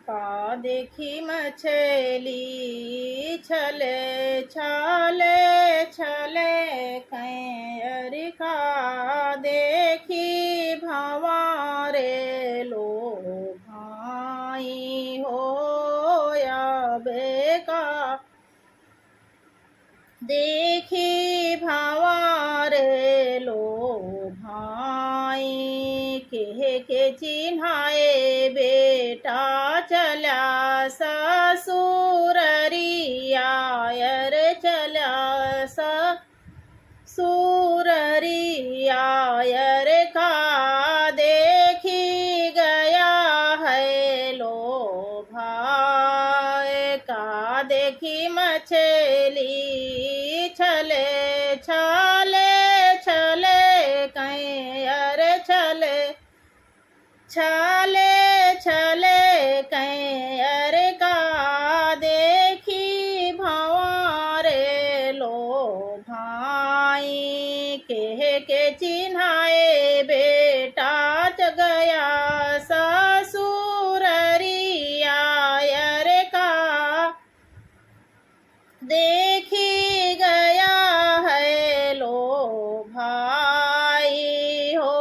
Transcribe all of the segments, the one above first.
का देखी मछली छले छले छले कैर का देखी भंवारे लो भाई हो या बेका देखी भंवारे लो भाई के चिन्हाए बेटा चला ससुररिया रे चला ससुररिया रे का देखी गया है लो भाई का देखी मछली छले छले छले कैर छले छले छले कैर का देखी भंवारे लो भाई के चिन्हाए बेटा च गया ससुररिया रे का देखी गया है लो भाई हो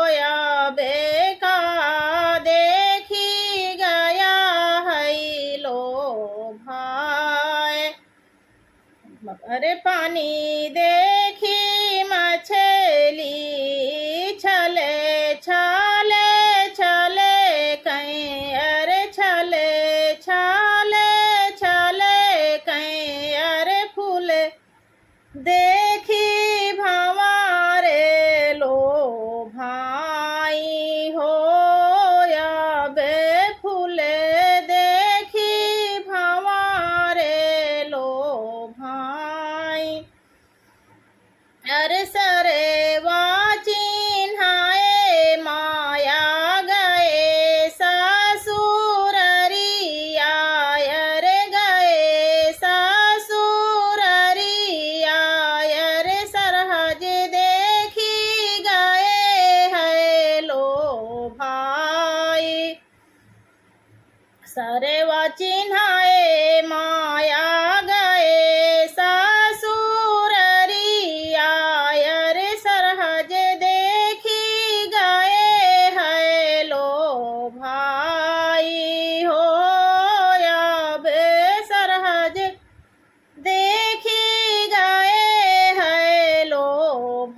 या बेका देखी गया है लो भाई। अरे पानी देखी मछली छले छले छले कैर छले छले छले कैर फूल देखी भंवारे लो भाई हो या बे फूल देखी भंवारे लो भाई। अरे सरे चिन्हाए माया गए ससुररिया रे गए ससुररिया रे सरहज देखी गए है लो भाई। सरे चिन्हाए माया गए ससुररिया रे सरहज देखी गए है लो भाई हो या बे सरहज देखी गए है लो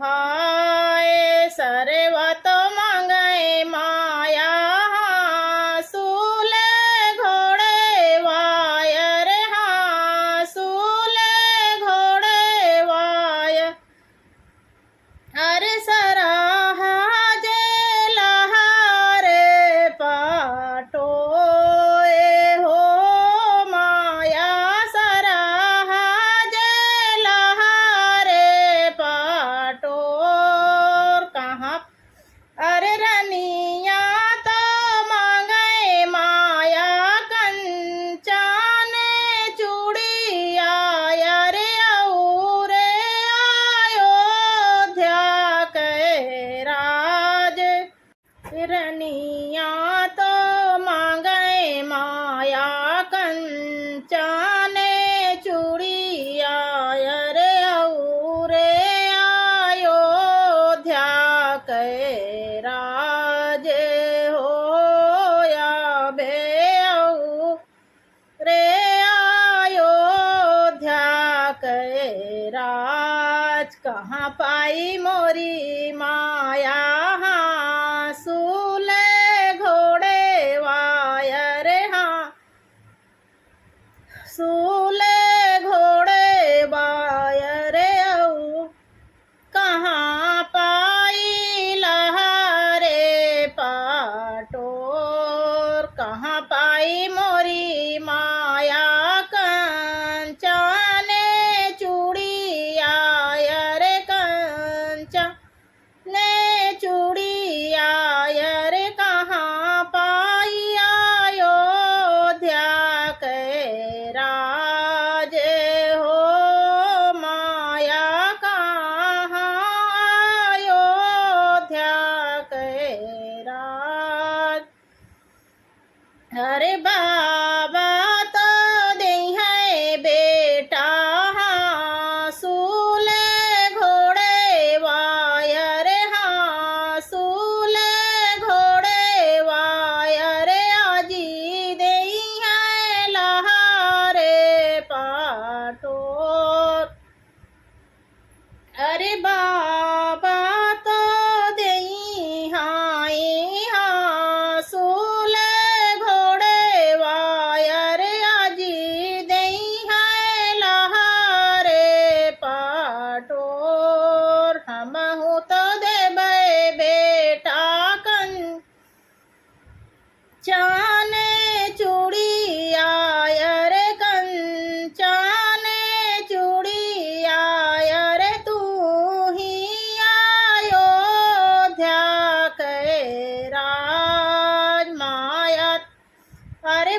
भाई। सरवा तो मांगे माया सूले घोड़े वायर हाँ सूले घोड़े वाय। अरे सराहा जे लहारे पाटोए हो माया सराहा जे लहारे पाटोर कहाँ। अरे रनिया तो मांगे माया कंचन चूड़िया रे और अयोध्या के राज। रनिया तो मांगे माया कंचन चूड़िया रे और अयोध्या के राज हो या बे रे अयोध्या के राज। कहाँ पाई मोरी माया हाँ सूले घोड़े वायर हाँ सूले घोड़े वायर कहाँ पाई लहारे पाटोर कहाँ पाई मोरी माया कंचन चूड़िया रे कंचन चूड़िया रे कहाँ पाई अयोध्या के राज हो माया कहाँ अयोध्या के राज। अरे बाबा तो दे है बेटा हाँ सूले घोड़े वायर हाँ सूले घोड़े वायर आजी दे है लहारे पाटोर। अरे बाबा तो देई हाय हाँ सूले घोड़े वायर आजी देई है लहारे पाटोर। हमहु तो देबै बेटा कन चाने चूड़ी आयर कंचाने चूड़ी आयर तू ही अयोध्या के राज माया। अरे